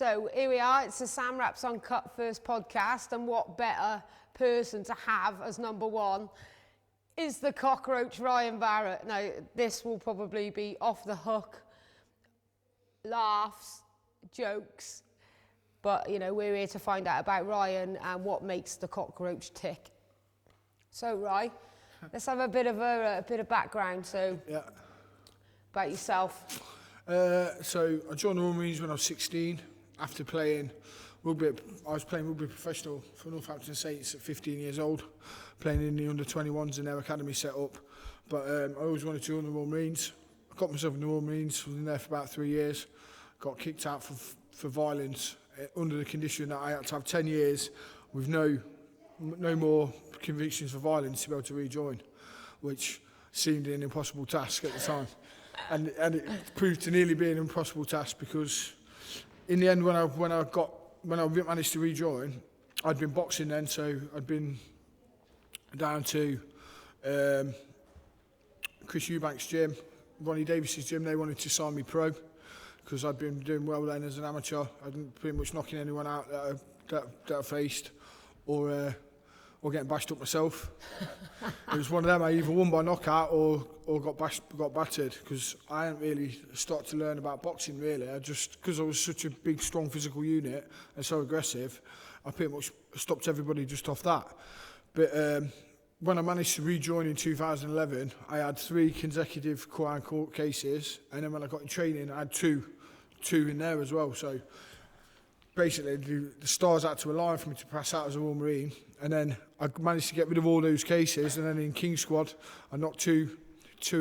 So here we are, it's the Sam Wraps Uncut first podcast, and what better person to have as number one is the Cockroach, Ryan Barrett. Now, this will probably be off the hook, laughs, jokes, but, you know, we're here to find out about Ryan and what makes the Cockroach tick. So, Ryan, let's have a bit of background, about yourself. So I joined the Royal Marines when I was 16 after playing rugby. I was playing rugby professional for Northampton Saints at 15 years old, playing in the under-21s in their academy set up. But I always wanted to join the Royal Marines. I got myself in the Royal Marines, was in there for about 3 years, got kicked out for violence under the condition that I had to have 10 years with no more convictions for violence to be able to rejoin, which seemed an impossible task at the time. And it proved to nearly be an impossible task, because in the end, when I managed to rejoin, I'd been boxing then, so I'd been down to Chris Eubank's gym, Ronnie Davis's gym. They wanted to sign me pro because I'd been doing well then as an amateur. I'd been pretty much knocking anyone out that I faced, or getting bashed up myself. It was one of them. I either won by knockout or got battered, because I hadn't really started to learn about boxing really. Because I was such a big, strong physical unit and so aggressive, I pretty much stopped everybody just off that. But when I managed to rejoin in 2011, I had 3 consecutive court cases, and then when I got in training, I had two in there as well. So basically, the stars had to align for me to pass out as a Royal Marine, and then I managed to get rid of all those cases. And then in King Squad, I knocked two of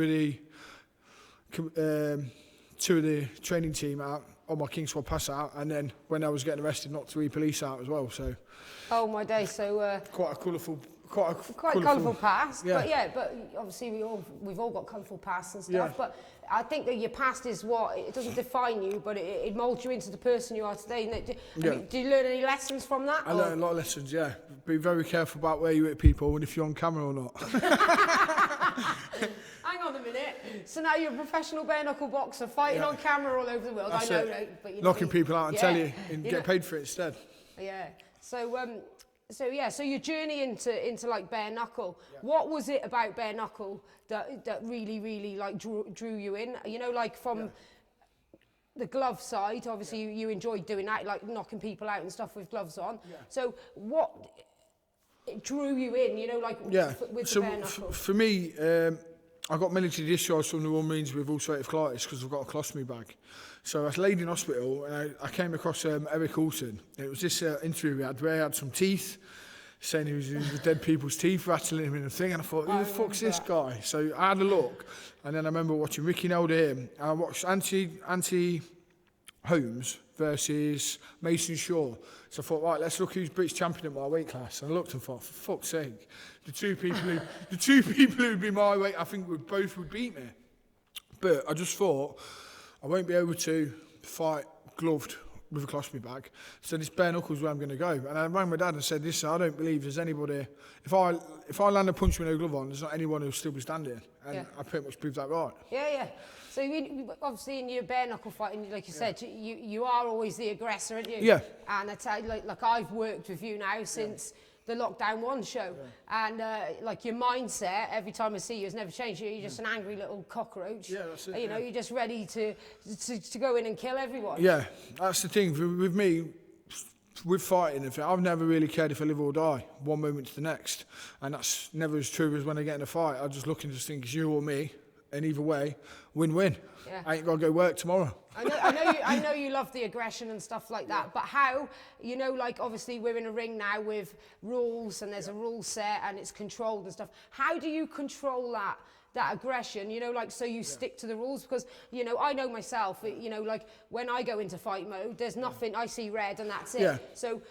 the training team out on my King Squad pass out, and then when I was getting arrested, knocked 3 police out as well. So, oh my day! So quite a colourful. Quite colourful past, yeah. but obviously we've all got colourful pasts and stuff. Yeah. But I think that your past is it doesn't define you, but it moulds you into the person you are today. Do you learn any lessons from that? I learned a lot of lessons. Yeah, be very careful about where you hit people and if you're on camera or not. Hang on a minute. So now you're a professional bare knuckle boxer fighting on camera all over the world. That's I know, it. But you knocking people out and tell you and get paid for it instead. Yeah. So your journey into like bare knuckle, what was it about bare knuckle that really like drew you in? You know, like from the glove side, obviously you enjoyed doing that, like knocking people out and stuff with gloves on. Yeah. So what drew you in? You know, like with the bare knuckle. For me, I got military discharged from the Royal Marines with ulcerative colitis because I've got a colostomy bag. So I was laid in hospital, and I came across Eric Alton. It was this interview we had where he had some teeth, saying he was using dead people's teeth, rattling him in a thing, and I thought, who the fuck's this guy? So I had a look, and then I remember watching Ricky Nelder here. I watched Anthony Holmes versus Mason Shaw. So I thought, right, let's look who's British champion at my weight class. And I looked and thought, for fuck's sake, the two people who'd be my weight, I think would beat me. But I just thought, I won't be able to fight gloved with a colostomy bag. So this bare knuckles where I'm going to go. And I rang my dad and said, listen, I don't believe there's anybody, if I land a punch with no glove on, there's not anyone who'll still be standing. And I pretty much proved that right. Yeah. So obviously in your bare knuckle fighting, like you said, you are always the aggressor, aren't you? Yeah. And I tell you, like I've worked with you now since the Lockdown 1 show, and like your mindset every time I see you has never changed. You're just an angry little cockroach. Yeah, that's it. You know, you're just ready to go in and kill everyone. Yeah, that's the thing with me. With fighting, I've never really cared if I live or die, one moment to the next, and that's never as true as when I get in a fight. I just look and just think it's you or me, and either way, win-win. Yeah. I ain't got to go work tomorrow. I know you love the aggression and stuff like that, but how, you know, like obviously we're in a ring now with rules and there's a rule set and it's controlled and stuff. How do you control that aggression, you know, like so you stick to the rules? Because, you know, I know myself, you know, like when I go into fight mode, there's nothing, I see red and that's it. Yeah. So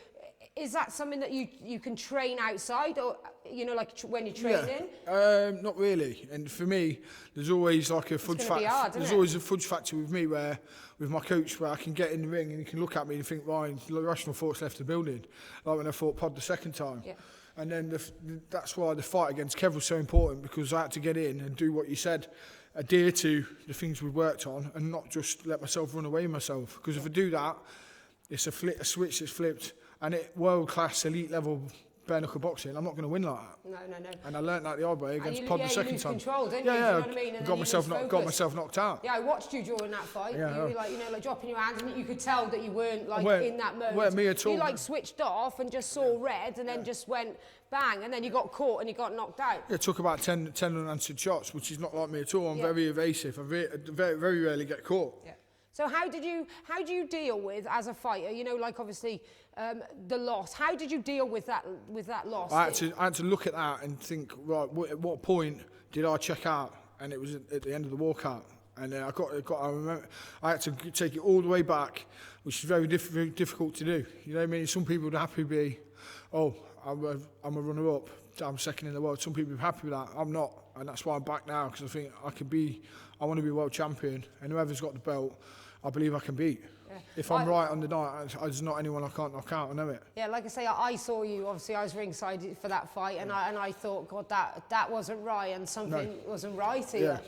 is that something that you can train outside, or, you know, like when you're training? Not really. And for me, there's always like a fudge factor. There's always a fudge factor with me where, with my coach, where I can get in the ring and he can look at me and think, Ryan, rational thoughts left the building. Like when I fought Pod the second time. Yeah. And then that's why the fight against Kev was so important, because I had to get in and do what you said, adhere to the things we worked on and not just let myself run away with myself. Because if I do that, it's a switch that's flipped, and it world-class, elite-level bare-knuckle boxing, I'm not going to win like that. No. And I learnt that the hard way against Pod the second time. Control, didn't you? Do you know what I mean? And got myself knocked out. Yeah, I watched you during that fight. Yeah, you were like, dropping your hands, and you could tell that you weren't in that mode. Weren't me at all. You switched off and just saw red, and then just went bang, and then you got caught and you got knocked out. It took about 10 unanswered shots, which is not like me at all. I'm very evasive. I very, very rarely get caught. Yeah. So how do you deal with, as a fighter, obviously the loss? How did you deal with that loss? I had to look at that and think, right, at what point did I check out? And it was at the end of the walkout. And I remember I had to take it all the way back, which is very difficult to do. You know what I mean? Some people would happily be, I'm a runner-up, I'm second in the world. Some people are happy with that. I'm not, and that's why I'm back now, because I think I want to be world champion, and whoever's got the belt, I believe I can beat. Yeah. If I'm right on the night, there's not anyone I can't knock out. I know it. Yeah, like I say, I saw you. Obviously, I was ringside for that fight, and I thought, God, that wasn't right, and something wasn't right here.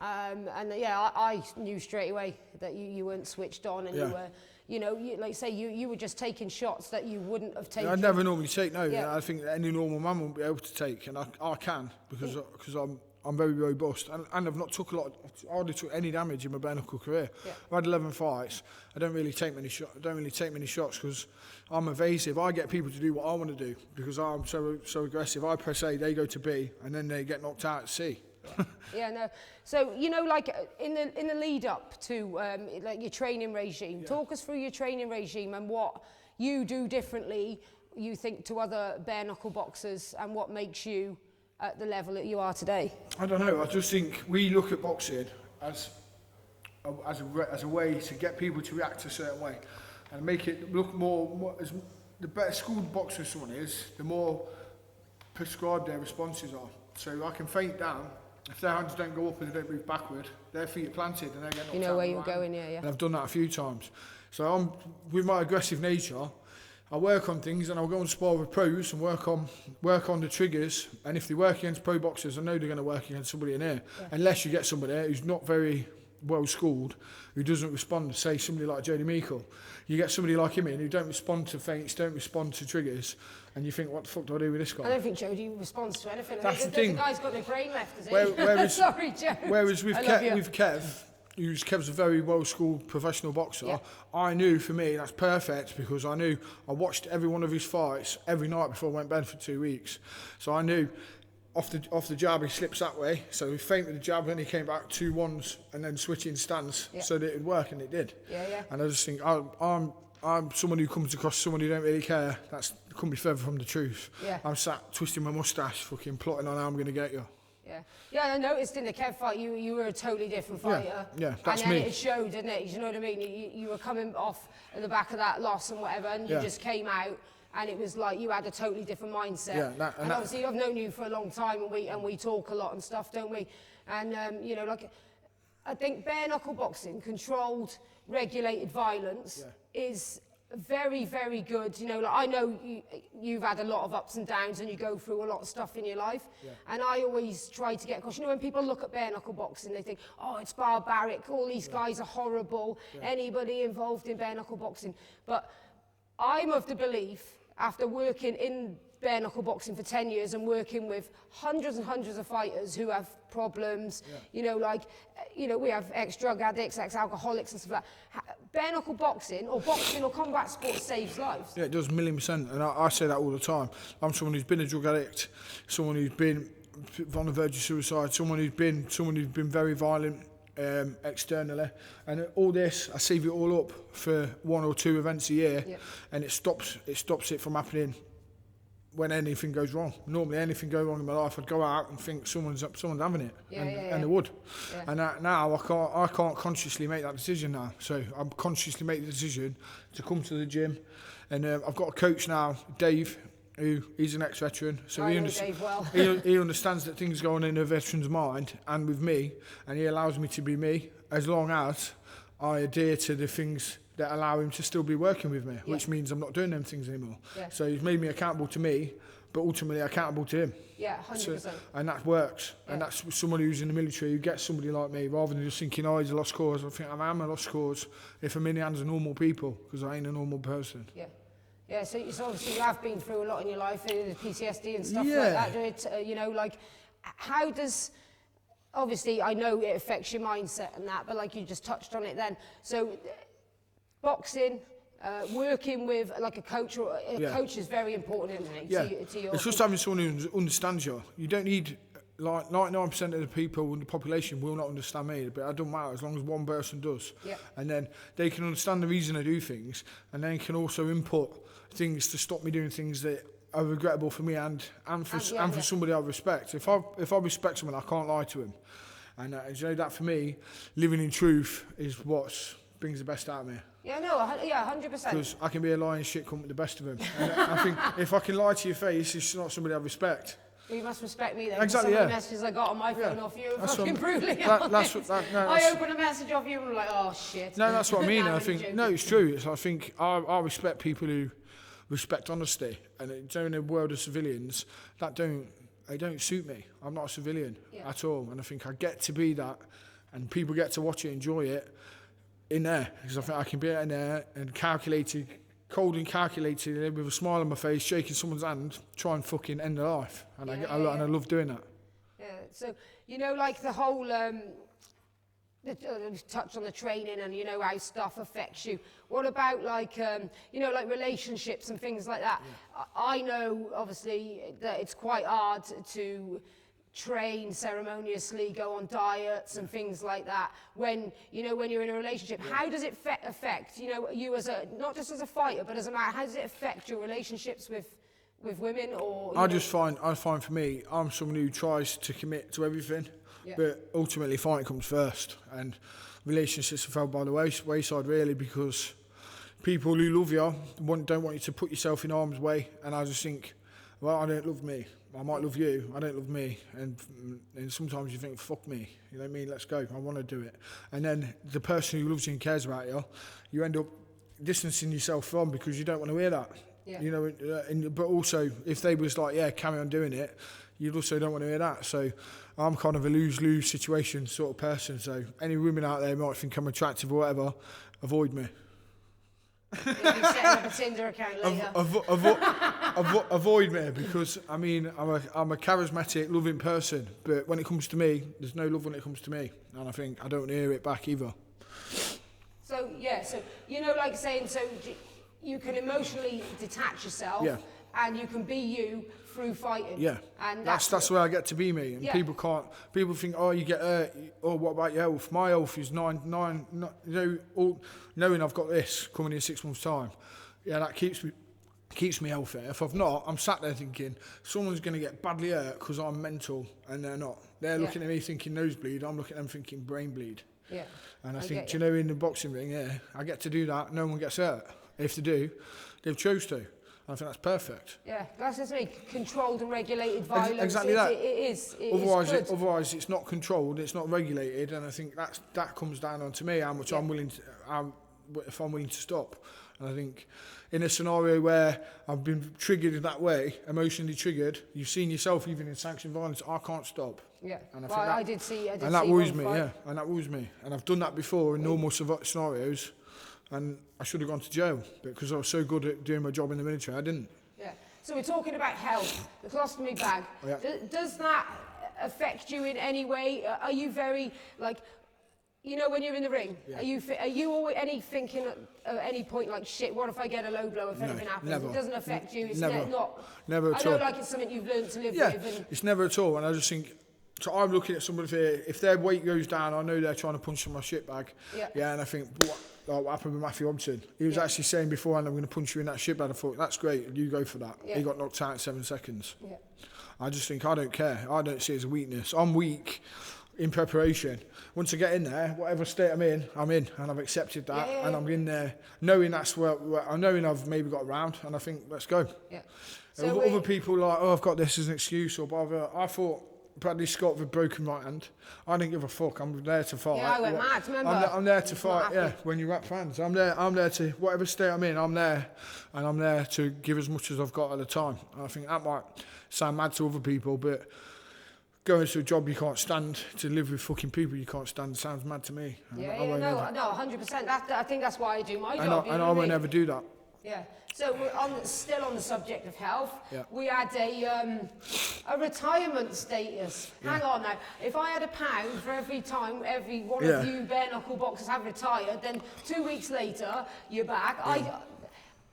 Yeah. I knew straight away that you weren't switched on, and you were, like you say, you were just taking shots that you wouldn't have taken. I'd never normally take. No, I think any normal man won't be able to take, and I can because I'm very robust, and I've not took a lot. I hardly took any damage in my bare knuckle career. Yeah. I've had 11 fights. I don't really take many shots because I'm evasive. I get people to do what I want to do because I'm so aggressive. I press A, they go to B, and then they get knocked out at C. Yeah, no. So like in the lead up to your training regime, talk us through your training regime and what you do differently, you think, to other bare knuckle boxers, and what makes you at the level that you are today. I don't know. I just think we look at boxing as a way to get people to react a certain way and make it look more as the better schooled boxer someone is, the more prescribed their responses are. So I can feint down. If their hands don't go up and they don't move backward, their feet are planted and they get knocked out. You know where you're going, yeah. And I've done that a few times. So with my aggressive nature, I work on things, and I'll go and spar with pros and work on the triggers. And if they work against pro boxers, I know they're going to work against somebody in here. Yeah. Unless you get somebody who's not very well schooled, who doesn't respond. Say somebody like Jody Meikle, you get somebody like him in who don't respond to feints, don't respond to triggers, and you think, what the fuck do I do with this guy? I don't think Jody responds to anything. That's the thing. The guy's got no brain left, has he? Whereas, sorry, Joe. Whereas with Kev, Kev's a very well-schooled professional boxer. Yeah. I knew, for me, that's perfect, because I watched every one of his fights every night before I went to bed for 2 weeks. So I knew off the jab he slips that way, so he feinted the jab, then he came back 2 1s and then switching stance so that it would work, and it did. Yeah. And I just think I'm someone who comes across someone who don't really care. That couldn't be further from the truth. Yeah. I'm sat twisting my moustache, fucking plotting on how I'm going to get you. Yeah, I noticed in the Kev fight you were a totally different fighter. Yeah, that's and me. And it showed, didn't it? You know what I mean? You were coming off at the back of that loss and whatever, and you just came out, and it was like you had a totally different mindset. Yeah, and obviously I've known you for a long time, and we talk a lot and stuff, don't we? And I think bare knuckle boxing, controlled, regulated violence, is very, very good. I know you've had a lot of ups and downs, and you go through a lot of stuff in your life. And I always try to get across. When people look at bare knuckle boxing, they think, oh, it's barbaric. All these guys are horrible. Anybody involved in bare knuckle boxing. But I'm of the belief, after working in bare knuckle boxing for 10 years and working with hundreds and hundreds of fighters who have problems, we have ex-drug addicts, ex-alcoholics and stuff like that. Bare knuckle boxing or combat sports saves lives. Yeah, it does, 1,000,000%, and I say that all the time. I'm someone who's been a drug addict, someone who's been on the verge of suicide, someone who's been very violent externally, and all this, I save it all up for 1 or 2 events a year, and it stops it from happening when anything goes wrong. Normally, anything goes wrong in my life, I'd go out and think someone's having it, and they would. Yeah. And now I can't consciously make that decision now. So I'm consciously making the decision to come to the gym, and I've got a coach now, Dave, who he's an ex-veteran, so he understands that things go on in a veteran's mind and with me, and he allows me to be me as long as I adhere to the things that allow him to still be working with me, which means I'm not doing them things anymore. So he's made me accountable to me, but ultimately accountable to him. Yeah, 100%. So, and that works. And that's someone who's in the military who gets somebody like me, rather than just thinking, oh, he's a lost cause. I think I am a lost cause if I'm in the hands of normal people, because I ain't a normal person. Yeah, so obviously you have been through a lot in your life, the PTSD and stuff like that. You know, like, how does, obviously I know it affects your mindset and that, but like you just touched on it then. So boxing, working with like a coach, or a coach is very important, isn't it? To your it's just having someone who understands you. You don't need, like 99% of the people in the population will not understand me, but it doesn't matter as long as one person does. And then they can understand the reason I do things, and then can also input things to stop me doing things that are regrettable for me and for somebody I respect. If I respect someone, I can't lie to him. And you know, that for me, living in truth is what brings the best out of me. 100%. Because I can be a lying shit cunt with the best of them. And I think if I can lie to your face, it's not somebody I respect. Well, you must respect me then. Exactly, some of the messages I got on my phone off you are fucking brutally I open a message off you and I'm like, oh shit. No, that's what I mean. I think, no, it's true. I think I respect people who respect honesty. And in the world of civilians, they don't suit me. I'm not a civilian at all. And I think I get to be that, and people get to watch it, enjoy it in there. Because I think I can be in there and calculated, cold and calculated, with a smile on my face, shaking someone's hand, try and fucking end their life. And I love doing that. Yeah, so, you know, like the whole, touch on the training and, you know, how stuff affects you. What about, like, you know, like relationships and things like that? I know, obviously, that it's quite hard to train ceremoniously, go on diets and things like that when, you know, when you're in a relationship. How does it affect, you know, you as a, not just as a fighter, but as a man, how does it affect your relationships with women? Or I find for me, I'm someone who tries to commit to everything, but ultimately fighting comes first, and relationships have fell by the wayside really, because people who love you don't want you to put yourself in harm's way. And I just think, well, I don't love me. I might love you, I don't love me. And sometimes you think, fuck me, you know what I mean? Let's go, I want to do it. And then the person who loves you and cares about you, you end up distancing yourself from, because you don't want to hear that. You know, but also, if they was like, carry on doing it, you also don't want to hear that. So I'm kind of a lose-lose situation sort of person. So any women out there might think I'm attractive or whatever, avoid me. You'll be setting up a Tinder account later. Avoid me, because I mean I'm a charismatic, loving person, but when it comes to me, there's no love when it comes to me, and I think I don't hear it back either. So so you know, like saying, so you can emotionally detach yourself, and you can be you through fighting. And that's where I get to be me, and people think, oh, you get hurt, or what about your health? My health is nine, you know, knowing I've got this coming in 6 months' time, that keeps me healthy. If I've not, I'm sat there thinking someone's going to get badly hurt because I'm mental, and they're not. They're looking at me thinking nosebleed, I'm looking at them thinking brain bleed. And I think, do you know, in the boxing ring, I get to do that, no one gets hurt. If they do, they've chose to. I think that's perfect. That's just like controlled and regulated violence. Exactly that. It is otherwise, it's not controlled, it's not regulated, and I think that comes down onto me, how much I'm willing to, if I'm willing to stop. And I think in a scenario where I've been triggered in that way, emotionally triggered, you've seen yourself even in sanctioned violence, I can't stop. And I did see. And that worries me, and that worries me. And I've done that before in normal scenarios. And I should have gone to jail because I was so good at doing my job in the military. I didn't. So we're talking about health, the colostomy bag. Does that affect you in any way? Are you very, like, you know, when you're in the ring, are you always thinking at any point like, shit, what if I get a low blow if anything happens? Never. It doesn't affect you. It's never not. Never at all. I know, like, it's something you've learned to live with. It's never at all. And I just think, so I'm looking at somebody here, if their weight goes down, I know they're trying to punch on my shit bag. And I think, what happened with Matthew Hobson? He was actually saying beforehand, I'm going to punch you in that shit bag. I thought, that's great, you go for that. He got knocked out in 7 seconds. I just think, I don't care. I don't see it as a weakness. I'm weak in preparation. Once I get in there, whatever state I'm in, and I've accepted that, and I'm in there, knowing that's where I'm knowing I've maybe got around, and I think, let's go. So other people like, oh, I've got this as an excuse or bother. I thought, Bradley Scott with a broken right hand. I didn't give a fuck. I'm there to fight. Yeah, I went mad, remember? I'm there to fight, yeah, when you wrap fans. I'm there to, whatever state I'm in, I'm there. And I'm there to give as much as I've got at the time. And I think that might sound mad to other people, but going to a job you can't stand, to live with fucking people you can't stand, sounds mad to me. No, 100%. I think that's why I do my job. And I won't ever do that. Yeah. So we're still on the subject of health. Yeah. We had a retirement status. Hang on now. If I had £1 for every time every one of you bare knuckle boxers have retired, then 2 weeks later you're back.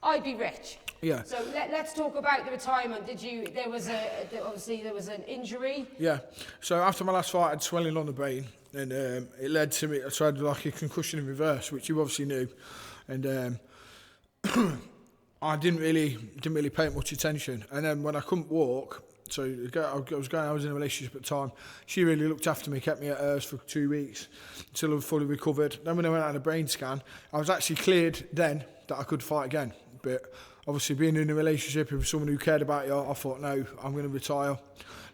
I'd be rich. Yeah. So let's talk about the retirement. Obviously there was an injury. Yeah. So after my last fight, I had swelling on the brain, and it led to me. So I had like a concussion in reverse, which you obviously knew, and I didn't really pay it much attention. And then when I couldn't walk, so I was in a relationship at the time. She really looked after me, kept me at hers for 2 weeks until I was fully recovered. Then when I went out on a brain scan, I was actually cleared then that I could fight again. But obviously being in a relationship with someone who cared about you, I thought, no, I'm going to retire.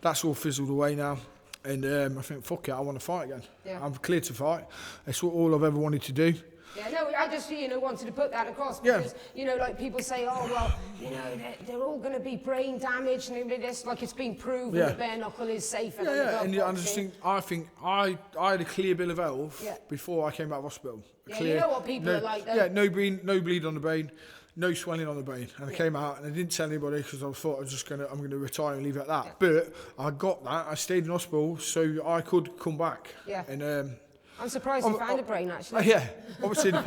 That's all fizzled away now. And I think, fuck it, I want to fight again. Yeah. I'm cleared to fight. That's all I've ever wanted to do. Yeah, no, I just, wanted to put that across because, like people say, oh, well, they're all going to be brain damaged and this, like it's been proven that bare knuckle is safer than the I think I had a clear bill of health before I came out of hospital. You know what people are like, though. Yeah, no bleed on the brain, no swelling on the brain. And I came out and I didn't tell anybody because I thought I'm going to retire and leave it at that. Yeah. But I got that. I stayed in hospital so I could come back. Yeah. And I'm surprised you found a brain, actually. Yeah, obviously the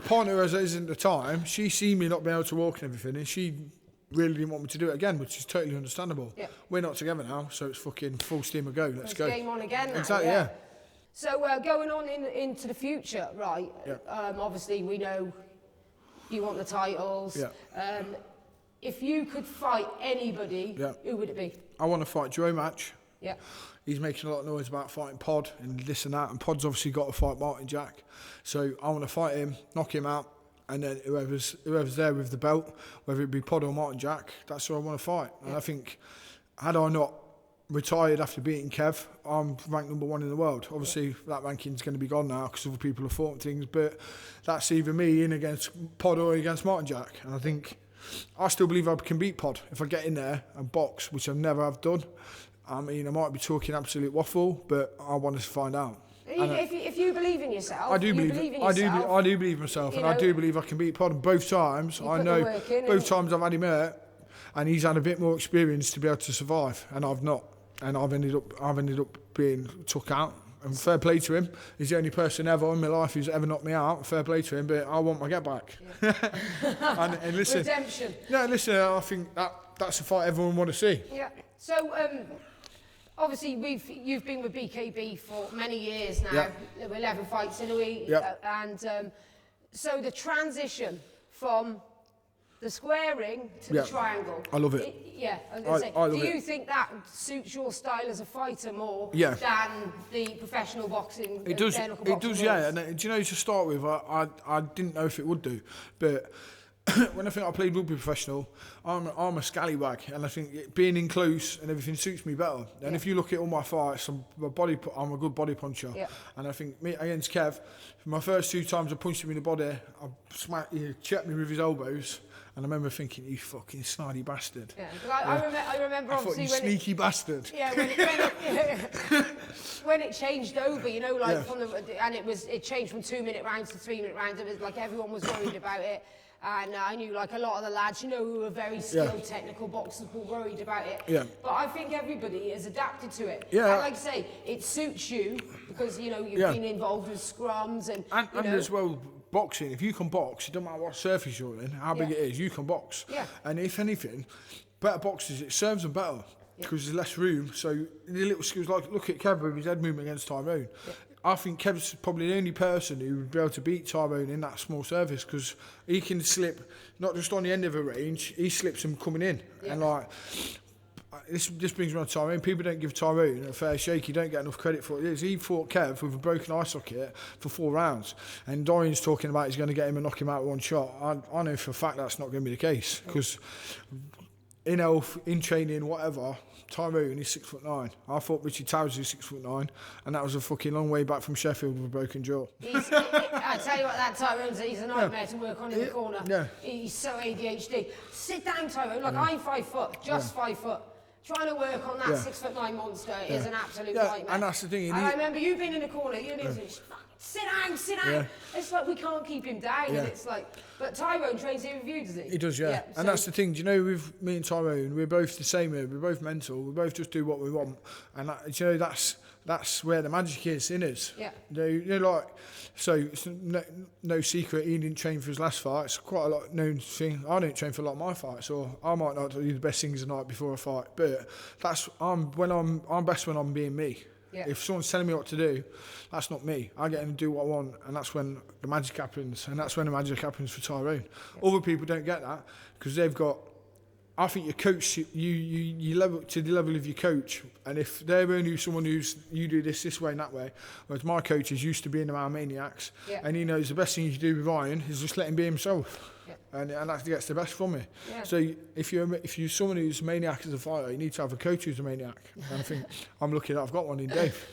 partner as is at the time, she seen me not being able to walk and everything, and she really didn't want me to do it again, which is totally understandable. Yeah. We're not together now, so it's fucking full steam of go. Let's go. Game on again. Exactly. Yeah. So going on into the future, right? Yeah. Obviously, we know you want the titles. Yeah. If you could fight anybody, who would it be? I want to fight Joe Match. Yeah. He's making a lot of noise about fighting Pod and this and that, and Pod's obviously got to fight Martin Jack. So I want to fight him, knock him out, and then whoever's there with the belt, whether it be Pod or Martin Jack, that's who I want to fight. Yeah. And I think, had I not retired after beating Kev, I'm ranked #1 in the world. Obviously, that ranking's going to be gone now because other people have fought and things, but that's either me in against Pod or against Martin Jack. And I think, I still believe I can beat Pod if I get in there and box, which I never have done. I mean, I might be talking absolute waffle, but I want to find out. If you believe in yourself, I do believe in myself, and I do believe I can beat Pod. And both times, I know, both times I've had him hurt, and he's had a bit more experience to be able to survive, and I've not, and I've ended up being took out. And fair play to him. He's the only person ever in my life who's ever knocked me out. Fair play to him, but I want my get back. Yeah. and listen, redemption. Yeah, listen. I think that's a fight everyone want to see. Yeah. So. Obviously, you've been with BKB for many years now. There were 11 fights in a week, and so the transition from the squaring to the triangle. I love it. Do you think that suits your style as a fighter more than the professional boxing? It does. It does. Yeah. And do you know, to start with, I didn't know if it would do, but. When I think I played rugby professional, I'm a scallywag, and I think being in close and everything suits me better. And if you look at all my fights, I'm a good body puncher. Yeah. And I think me against Kev, my first 2 times I punched him in the body, he checked me with his elbows, and I remember thinking, "You fucking snidey bastard." Yeah. I remember obviously when sneaky bastard. Yeah. When it changed over, and it changed from 2-minute rounds to 3-minute rounds. It was like everyone was worried about it. And I knew like a lot of the lads, who were very skilled technical boxers were worried about it. Yeah. But I think everybody has adapted to it. Yeah. And like I say, it suits you because, you've been involved with scrums and as well, boxing, if you can box, it doesn't matter what surface you're in, how big it is, you can box. Yeah. And if anything, better boxers, it serves them better because there's less room. So the little skills, like look at Kev with his head movement against Tyrone. Yeah. I think Kev's probably the only person who would be able to beat Tyrone in that small surface because he can slip, not just on the end of a range, he slips him coming in. Yeah. And this brings me on to Tyrone. People don't give Tyrone a fair shake. You don't get enough credit for it. He fought Kev with a broken eye socket for 4 rounds. And Dorian's talking about he's going to get him and knock him out with 1 shot. I know for a fact that's not going to be the case because in health, in training, whatever, Tyrone is 6'9". I thought Richie Towers was 6'9", and that was a fucking long way back from Sheffield with a broken jaw. I tell you what, that Tyrone's, he's a nightmare to work on in the corner. Yeah. He's so ADHD. Sit down, Tyrone. Like, I'm 5 foot, just 5 foot. Trying to work on that 6'9" monster is an absolute nightmare. And that's the thing. I remember you being in the corner, you know, sit down. Yeah. It's like we can't keep him down, and it's like. But Tyrone trains here with you, does he? He does, yeah. And that's the thing. Do you know, with me and Tyrone, we're both the same here. We're both mental. We both just do what we want, and you know, that's where the magic is in us. Yeah. You know, like, so it's no secret. He didn't train for his last fight. It's quite a lot known thing. I don't train for a lot of my fights, or I might not do the best things the night before a fight. But I'm best when I'm being me. Yeah. If someone's telling me what to do, that's not me. I get in and do what I want, and that's when the magic happens. And that's when the magic happens for Tyrone. Yeah. Other people don't get that because they've got. I think your coach, you level to the level of your coach, and if they're only someone who's you do this way and that way, whereas my coach is used to being around maniacs, and he knows the best thing you can do with Ryan is just let him be himself, and that gets the best from me. Yeah. So if you're someone who's a maniac as a fighter, you need to have a coach who's a maniac, and I think I'm lucky that I've got one in Dave.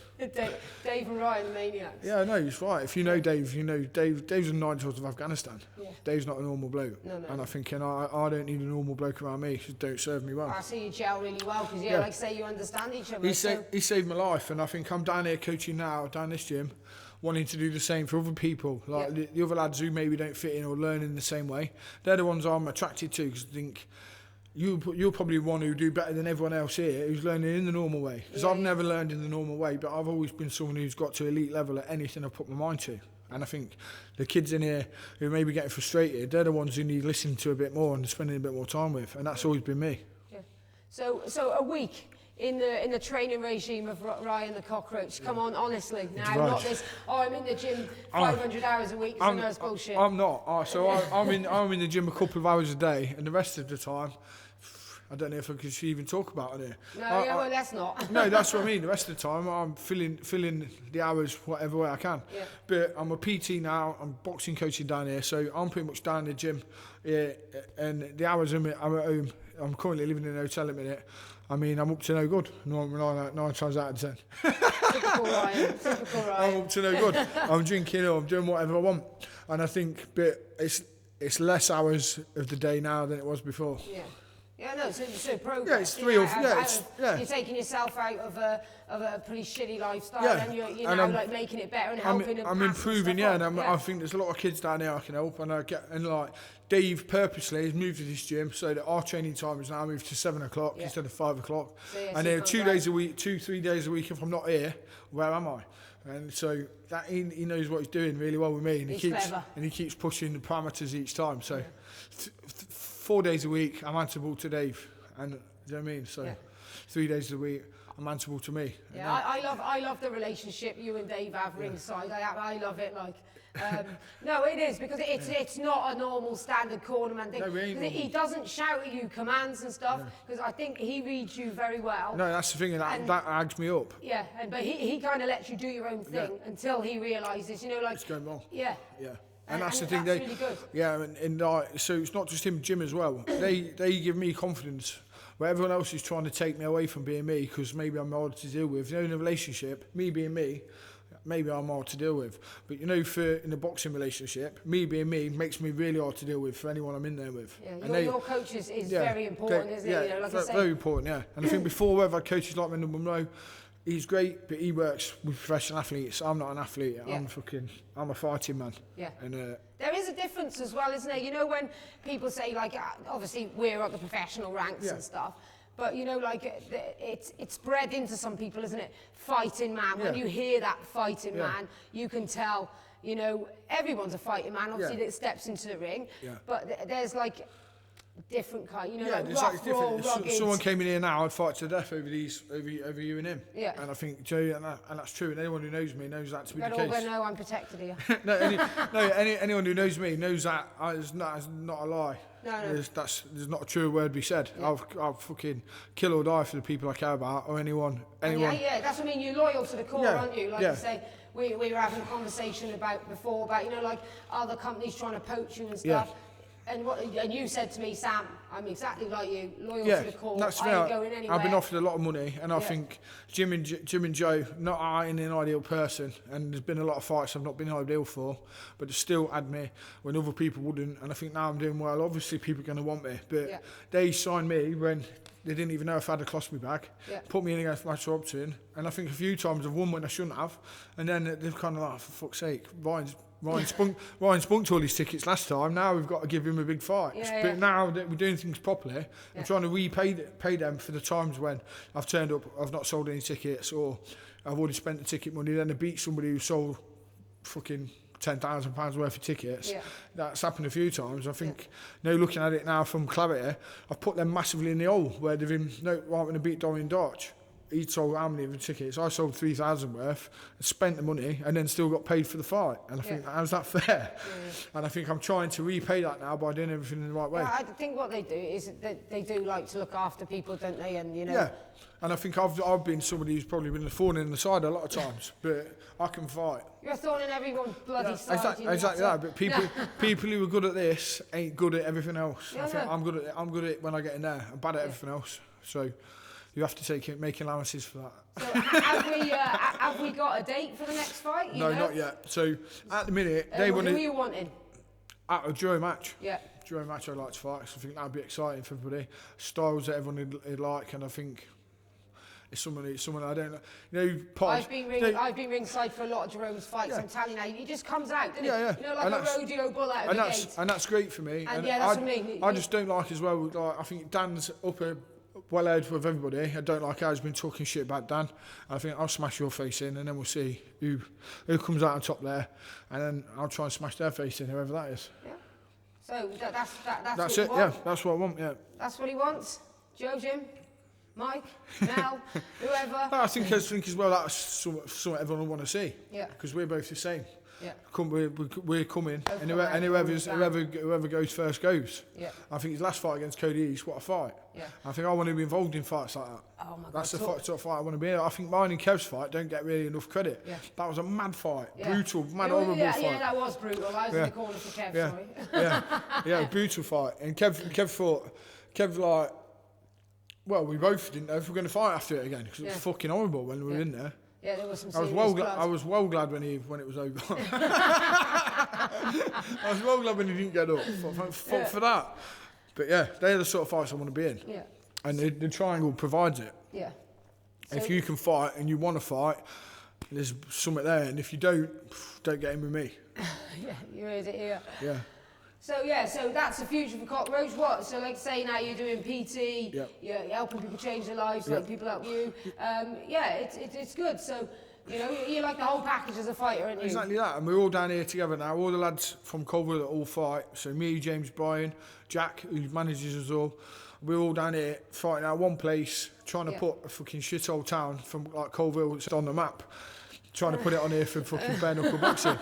Dave and Ryan, the maniacs. Yeah, no, he's right. If you know Dave, you know Dave's a 9 of Afghanistan. Yeah. Dave's not a normal bloke. No. And I think I don't need a normal bloke around me. He don't serve me well. I see you gel really well because, like I say, you understand each other. He saved my life, and I think I'm down here coaching now, down this gym, wanting to do the same for other people. Like the other lads who maybe don't fit in or learn in the same way. They're the ones I'm attracted to because I think you're probably one who do better than everyone else here who's learning in the normal way. Because I've never learned in the normal way, but I've always been someone who's got to elite level at anything I've put my mind to. And I think the kids in here who may be getting frustrated, they're the ones who need listening to a bit more and spending a bit more time with. And that's always been me. Yeah. So a week in the training regime of Ryan the Cockroach. Come on, honestly. Now, not this, I'm in the gym 500 hours a week. That's bullshit. I'm not. I'm in the gym a couple of hours a day, and the rest of the time, I don't know if I could even talk about it here. Well, that's not. No, that's what I mean. The rest of the time, I'm filling the hours whatever way I can. Yeah. But I'm a PT now. I'm boxing coaching down here, so I'm pretty much down in the gym. Yeah, and the hours I'm at home. I'm currently living in a hotel at the minute. I mean, I'm up to no good. 9 times out of 10. Typical Ryan. I'm up to no good. I'm drinking or I'm doing whatever I want. And I think, but it's less hours of the day now than it was before. Yeah. Yeah, no, so progress. Yeah, it's 3 or 4. You're taking yourself out of a pretty shitty lifestyle, and you're now like making it better and helping. I'm improving, and I think there's a lot of kids down there I can help, and like Dave purposely has moved to this gym so that our training time is now moved to 7 o'clock instead of 5 o'clock. So, and then 3 days a week, if I'm not here, where am I? And so that he knows what he's doing really well with me, and he keeps pushing the parameters each time. So. 4 days a week, I'm answerable to Dave, and do you know what I mean? So 3 days a week, I'm answerable to me. Yeah, I love the relationship you and Dave have ringside. I love it. Like, no, it is because it's not a normal standard cornerman thing. No, he doesn't shout at you commands and stuff because I think he reads you very well. No, that's the thing, and that adds me up. Yeah, but he kind of lets you do your own thing until he realises, like it's going wrong. Yeah. And that's the thing. That's really good. Yeah, and so it's not just him, Jim as well. They give me confidence where everyone else is trying to take me away from being me because maybe I'm hard to deal with. In a relationship, me being me, maybe I'm hard to deal with. But in a boxing relationship, me being me makes me really hard to deal with for anyone I'm in there with. Yeah, your coach is very important, isn't it? Yeah, like I say. Very important. Yeah, and I think before we've had coaches like Mendel Monroe. He's great, but he works with professional athletes. I'm not an athlete. I'm a fighting man. Yeah. And there is a difference as well, isn't there? When people say like, obviously we're at the professional ranks and stuff, but like it's bred into some people, isn't it? Fighting man. When you hear that fighting man, you can tell. Everyone's a fighting man. Obviously, that steps into the ring. Yeah. But there's like. Different kind, like rough, raw, rugged. Someone came in here now, I'd fight to death over you and him. Yeah. And I think, Joe, and that's true. And anyone who knows me knows that to be the case. All going to know I'm protected here. Anyone who knows me knows that is not a lie. No. There's not a true word be said. Yeah. I'll fucking kill or die for the people I care about or anyone. Yeah, that's what I mean. You're loyal to the core, aren't you? Like you say, we were having a conversation before about like other companies trying to poach you and stuff. And you said to me, Sam, I'm exactly like you, loyal Yeah, to the core. that's I ain't going anywhere. I've been offered a lot of money, and I think Jim and Joe, not I ain't an ideal person, and there's been a lot of fights I've not been ideal for, but they still had me when other people wouldn't, and I think now I'm doing well. Obviously, people are going to want me, but they signed me when they didn't even know if I had a colostomy bag, put me in against my Robson, and I think a few times I've won when I shouldn't have, and then they're kind of like, for fuck's sake, Ryan spunked all his tickets last time. Now we've got to give him a big fight. But now that we're doing things properly, I'm trying to pay them for the times when I've turned up, I've not sold any tickets, or I've already spent the ticket money. Then I beat somebody who sold fucking £10,000 worth of tickets. That's happened a few times. I think, looking at it now from clarity, I've put them massively in the hole where they've been right when I beat Dorian Dodge. He sold how many of the tickets? I sold 3,000 worth, spent the money, and then still got paid for the fight. And I think, how's that fair? And I think I'm trying to repay that now by doing everything in the right way. I think what they do is that they do like to look after people, don't they? And Yeah, and I think I've been somebody who's probably been a thorn in the side a lot of times, but I can fight. You're a thorn in everyone's bloody side. Exactly that. But people who are good at this ain't good at everything else. I think I'm good at it when I get in there. I'm bad at everything else. So you have to make allowances for that. So have we got a date for the next fight? No, not yet. So at the minute, they want to. Who are you wanting? At a jury match. Yeah. Jury match I'd like to fight, because I think that'd be exciting for everybody. Styles that everyone would like, and I think it's someone I don't know. I've been ringside for a lot of Jerome's fights. I'm telling you, he just comes out, doesn't he? Like and a rodeo bull out of the gate. And that's great for me. And that's what I mean. I just don't like as well. Like, I think Dan's up a well aired with everybody. I don't like how he's been talking shit about Dan. I think I'll smash your face in, and then we'll see who comes out on top there, and then I'll try and smash their face in, whoever that is. Yeah. So that's what it. Yeah, that's what I want. Yeah. That's what he wants. Joe, Jim, Mike, Mel, whoever. I think as well that's something everyone will want to see. Yeah. Because we're both the same. Yeah. We're coming, and whoever goes first goes. Yeah. I think his last fight against Cody East, what a fight. Yeah. I think I want to be involved in fights like that. Oh my God. That's the sort of fight I want to be in. I think mine and Kev's fight don't get really enough credit. Yeah. That was a mad fight, brutal, horrible fight. Yeah, that was brutal. I was in the corner for Kev, sorry. Yeah, brutal fight. And Kev like, well, we both didn't know if we were going to fight after it again, because it was fucking horrible when we were in there. Yeah, there was some I was well glad when it was over. I was well glad when he didn't get up. For that. But yeah, they're the sort of fights I want to be in. Yeah. And the triangle provides it. Yeah. So if you can fight and you want to fight, there's something there. And if you don't get in with me. Yeah, you heard it here. Yeah. So that's the future for Cockroach. What? So like say now you're doing PT, you're helping people change their lives, like people help you. It's good. So, you like the whole package as a fighter, aren't you? Exactly that. And we're all down here together now. All the lads from Colville all fight. So me, James, Brian, Jack, who manages us all. We're all down here fighting out one place, trying to put a fucking shithole town from like Colville on the map. Trying to put it on here for fucking bare knuckle boxing.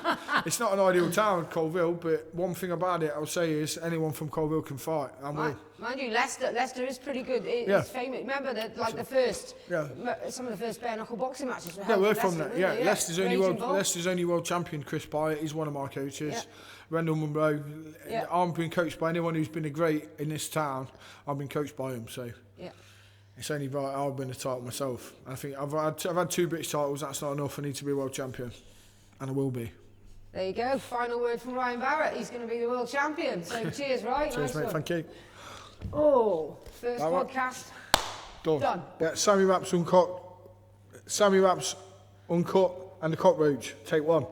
It's not an ideal town, Colville, but one thing about it I'll say is anyone from Colville can fight. Mind you, Leicester is pretty good. It's famous. Remember that, like some of the first bare knuckle boxing matches were held we're in from Leicester, there. Yeah, Leicester's only world champion, Chris Barrett. He's one of my coaches. Yeah. Rendell Munro. Yeah. I've been coached by anyone who's been a great in this town. I've been coached by him, so. Yeah. It's only right I've been a title myself. I think I've had 2 British titles. That's not enough. I need to be a world champion, and I will be. There you go. Final word from Ryan Barrett. He's going to be the world champion. So cheers, Ryan. Cheers, mate. Thank you. Oh, first podcast. Done. Yeah, Sam Wraps Uncut. Sam Wraps Uncut and the Cockroach. Take one.